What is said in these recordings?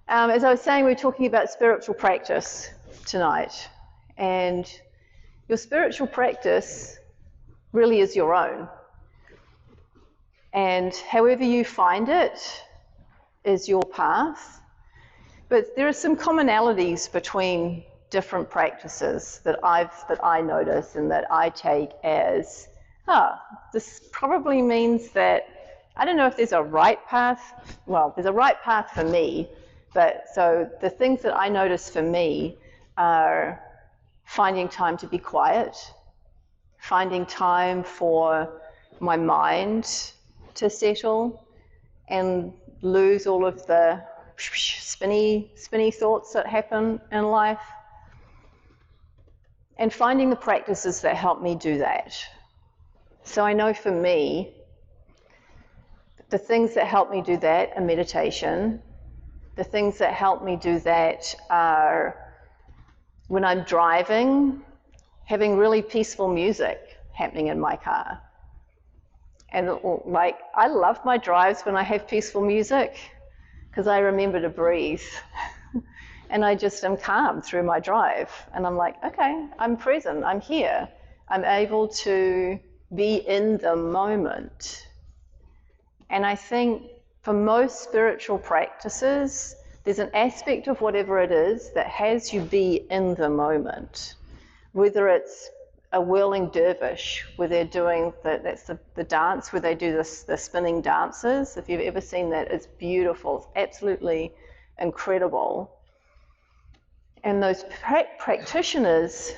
As I was saying, we're talking about spiritual practice tonight, and your spiritual practice really is your own. And however you find it is your path. But there are some commonalities between different practices that I notice and that I take as, this probably means that, I don't know if there's a right path. Well, there's a right path for me, but so the things that I notice for me are finding time to be quiet, finding time for my mind to settle and lose all of the spinny thoughts that happen in life, and finding the practices that help me do that. So I know for me, the things that help me do that are meditation. The things that help me do that are when I'm driving, having really peaceful music happening in my car. And like, I love my drives when I have peaceful music because I remember to breathe. And I just am calm through my drive. And I'm like, okay, I'm present, I'm here. I'm able to be in the moment. And I think for most spiritual practices, there's an aspect of whatever it is that has you be in the moment. Whether it's a whirling dervish, where they're doing, that's the dance where they do the spinning dances. If you've ever seen that, it's beautiful, it's absolutely incredible. And those practitioners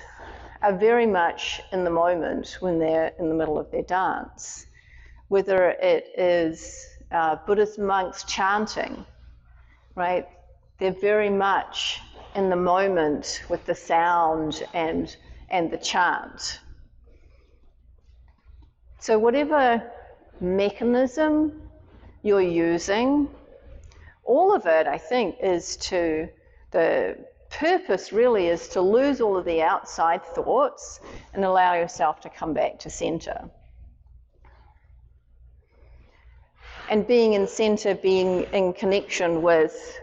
are very much in the moment when they're in the middle of their dance. Whether it is Buddhist monks chanting, right? They're very much in the moment with the sound and the chant. So whatever mechanism you're using, all of it, I think, the purpose really is to lose all of the outside thoughts and allow yourself to come back to center. And being in center, being in connection with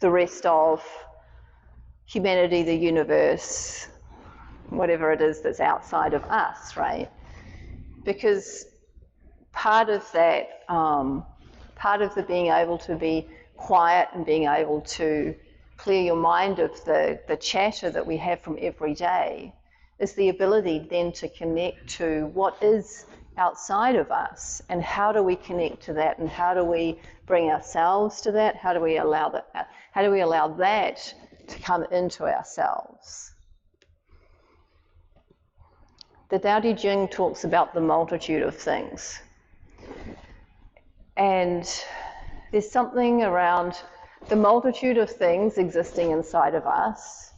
the rest of humanity, the universe, whatever it is that's outside of us, right? Because part of that, part of the being able to be quiet and being able to clear your mind of the chatter that we have from every day is the ability then to connect to what is outside of us, and how do we connect to that, and how do we bring ourselves to that, how do we allow that to come into ourselves. The Tao Te Ching talks about the multitude of things, and there's something around the multitude of things existing inside of us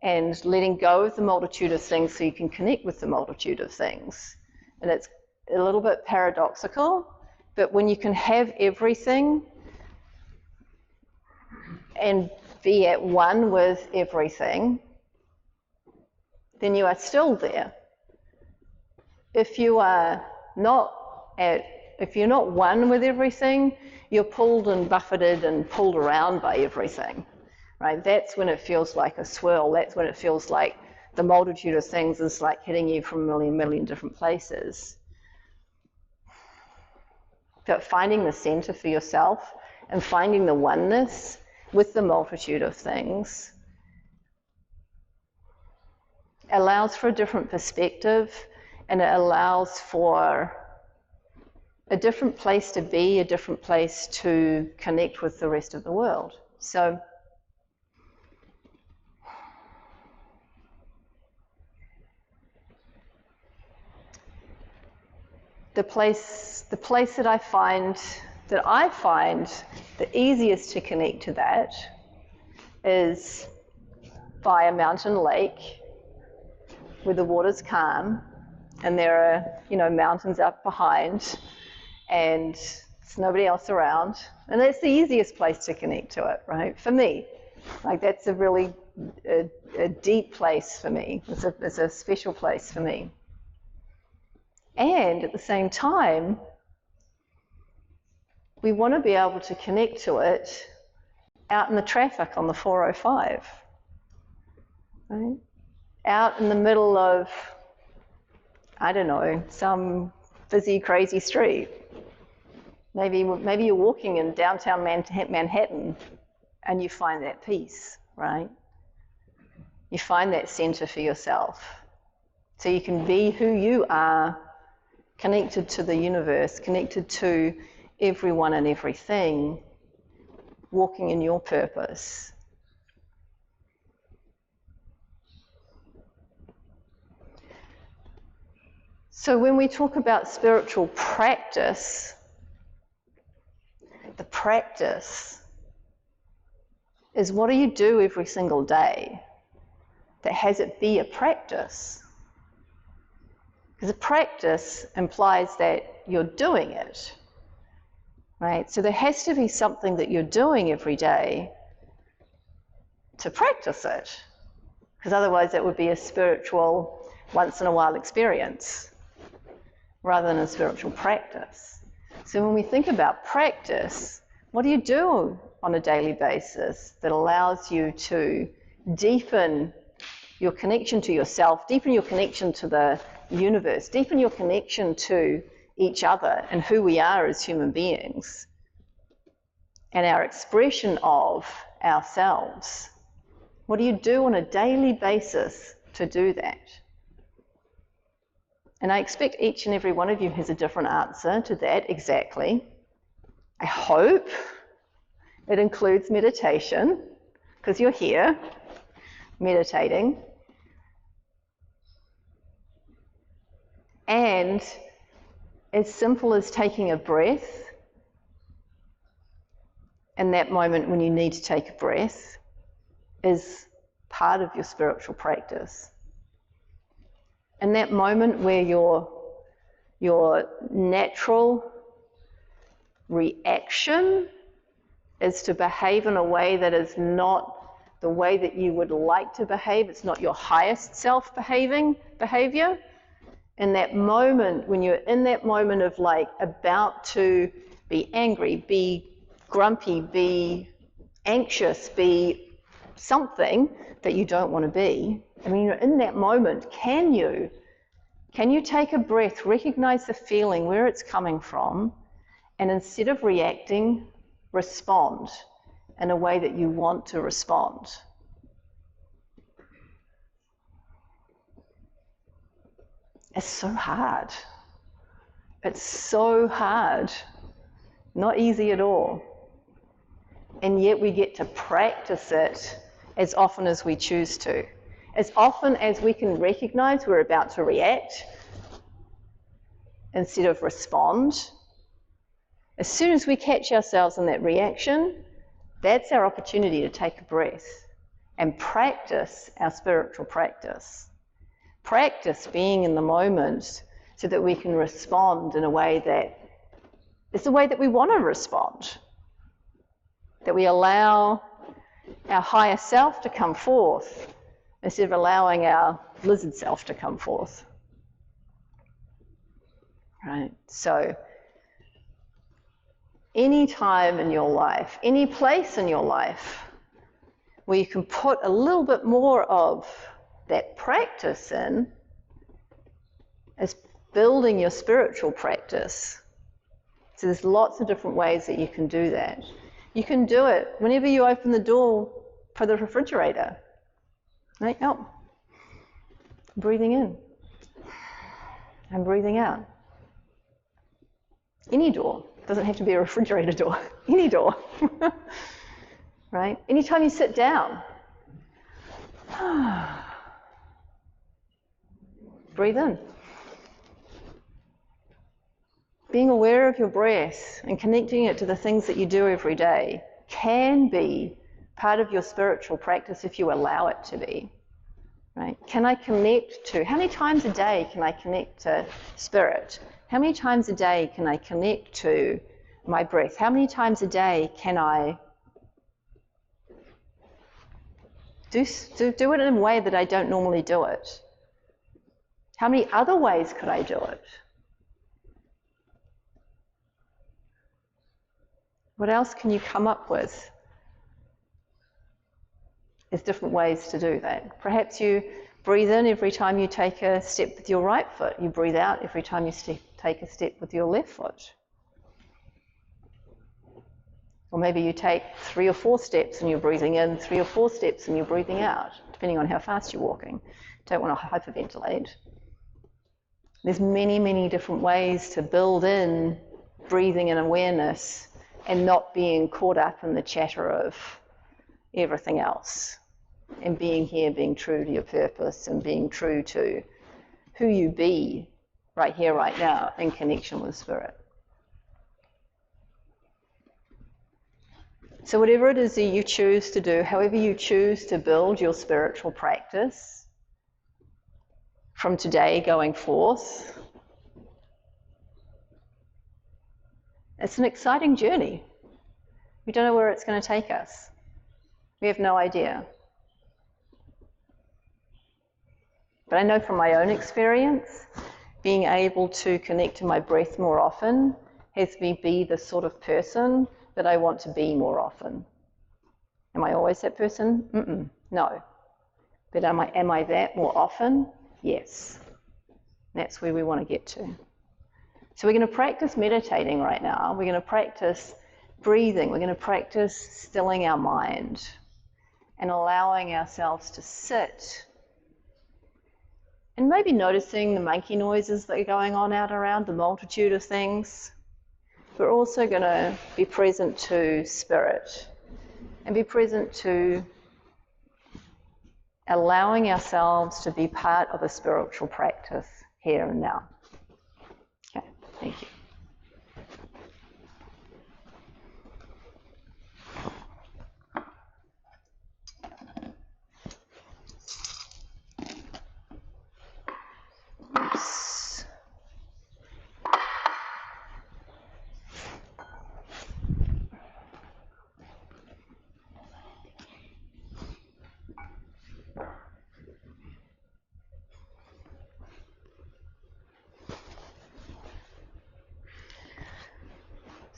and letting go of the multitude of things so you can connect with the multitude of things. And it's a little bit paradoxical, but when you can have everything and be at one with everything, then you are still there. If you're not one with everything, you're pulled and buffeted and pulled around by everything, right? That's when it feels like a swirl. That's when it feels like the multitude of things is like hitting you from a million different places. But finding the center for yourself and finding the oneness with the multitude of things allows for a different perspective, and it allows for a different place to be, a different place to connect with the rest of the world. So the place that I find the easiest to connect to that is by a mountain lake where the water's calm and there are, mountains up behind and there's nobody else around. And that's the easiest place to connect to it, right? For me, like that's a really a deep place for me. It's a special place for me. And at the same time, we want to be able to connect to it out in the traffic on the 405, right? Out in the middle of, I don't know, some busy, crazy street. Maybe you're walking in downtown Manhattan and you find that peace, right? You find that center for yourself. So you can be who you are, connected to the universe, connected to everyone and everything, walking in your purpose. So when we talk about spiritual practice, the practice is what do you do every single day that has it be a practice? Because a practice implies that you're doing it, right? So there has to be something that you're doing every day to practice it, because otherwise it would be a spiritual once-in-a-while experience rather than a spiritual practice. So when we think about practice, what do you do on a daily basis that allows you to deepen your connection to yourself, deepen your connection to the universe, deepen your connection to each other and who we are as human beings and our expression of ourselves? What do you do on a daily basis to do that? And I expect each and every one of you has a different answer to that exactly. I hope it includes meditation, because you're here meditating. And as simple as taking a breath, and that moment when you need to take a breath is part of your spiritual practice. And that moment where your natural reaction is to behave in a way that is not the way that you would like to behave, it's not your highest self behavior. In that moment, when you're in that moment of like about to be angry, be grumpy, be anxious, be something that you don't want to be, I mean, you're in that moment, can you take a breath, recognize the feeling, where it's coming from, and instead of reacting, respond in a way that you want to respond? It's so hard. It's so hard. Not easy at all. And yet we get to practice it as often as we choose to. As often as we can recognize we're about to react instead of respond. As soon as we catch ourselves in that reaction, that's our opportunity to take a breath and practice our spiritual practice. Practice being in the moment so that we can respond in a way that is the way that we want to respond. That we allow our higher self to come forth instead of allowing our lizard self to come forth. Right? So, any time in your life, any place in your life where you can put a little bit more of that practice in is building your spiritual practice. So there's lots of different ways that you can do that. You can do it whenever you open the door for the refrigerator. Right? Oh, breathing in and breathing out. Any door. Doesn't have to be a refrigerator door. Any door. Right? Anytime you sit down. Breathe in. Being aware of your breath and connecting it to the things that you do every day can be part of your spiritual practice if you allow it to be. Right? Can I connect to, how many times a day can I connect to spirit? How many times a day can I connect to my breath? How many times a day can I do it in a way that I don't normally do it? How many other ways could I do it? What else can you come up with There's different ways to do that. Perhaps you breathe in every time you take a step with your right foot. You breathe out every time you take a step with your left foot. Or maybe you take 3 or 4 steps and you're breathing in, 3 or 4 steps and you're breathing out, depending on how fast you're walking. Don't want to hyperventilate. There's many, many different ways to build in breathing and awareness and not being caught up in the chatter of everything else. And being here, being true to your purpose and being true to who you be right here, right now, in connection with Spirit. So whatever it is that you choose to do, however you choose to build your spiritual practice from today going forth, it's an exciting journey. We don't know where it's going to take us. We have no idea. But I know from my own experience, being able to connect to my breath more often has me be the sort of person that I want to be more often. Am I always that person? No. But am I that more often? Yes. That's where we want to get to. So we're going to practice meditating right now. We're going to practice breathing. We're going to practice stilling our mind and allowing ourselves to sit and maybe noticing the monkey noises that are going on out around, the multitude of things. We're also going to be present to Spirit and be present to allowing ourselves to be part of a spiritual practice here and now. Okay, thank you.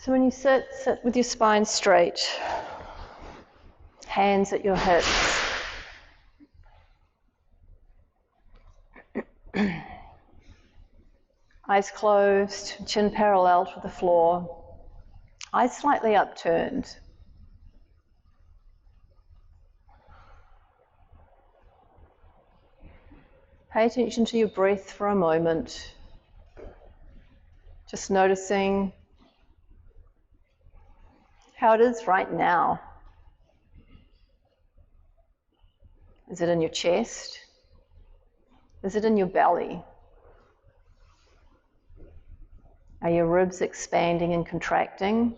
So when you sit with your spine straight, hands at your hips. Eyes closed, chin parallel to the floor, eyes slightly upturned. Pay attention to your breath for a moment, just noticing how it is right now. Is it in your chest? Is it in your belly? Are your ribs expanding and contracting?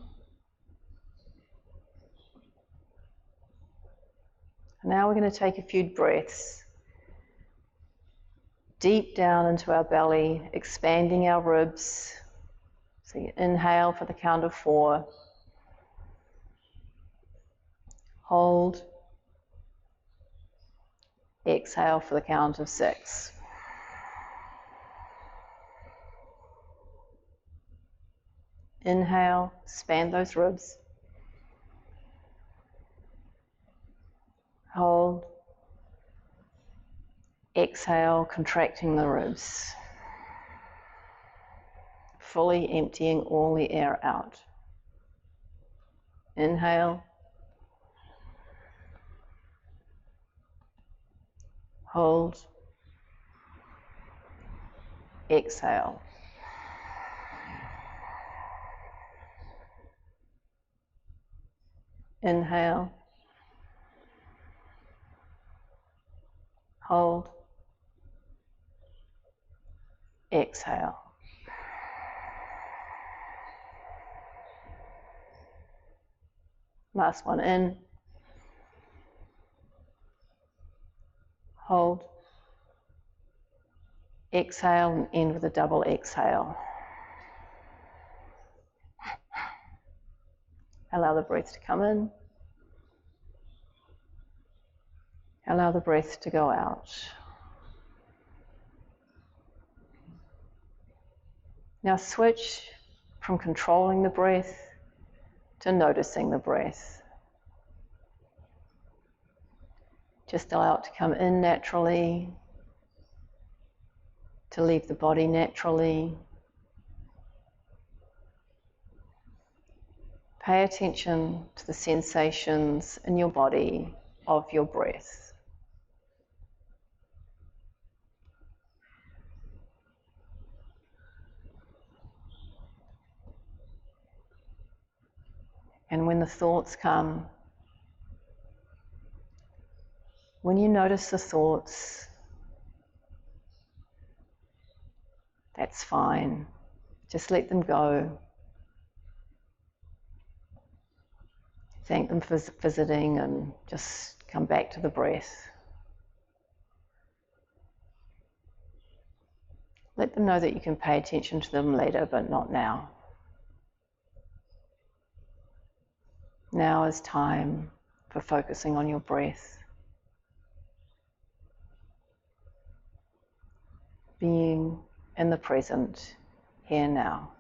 Now we're going to take a few breaths deep down into our belly, expanding our ribs. So you inhale for the count of 4. Hold. Exhale for the count of 6. Inhale, expand those ribs. Hold. Exhale, contracting the ribs. Fully emptying all the air out. Inhale. Hold. Exhale. Inhale. Hold. Exhale. Last one in. Hold. Exhale and end with a double exhale. Allow the breath to come in. Allow the breath to go out. Now switch from controlling the breath to noticing the breath. Just allow it to come in naturally, to leave the body naturally. Pay attention to the sensations in your body of your breath. And when the thoughts come, when you notice the thoughts, that's fine. Just let them go. Thank them for visiting and just come back to the breath. Let them know that you can pay attention to them later, but not now. Now is time for focusing on your breath. Being in the present, here now.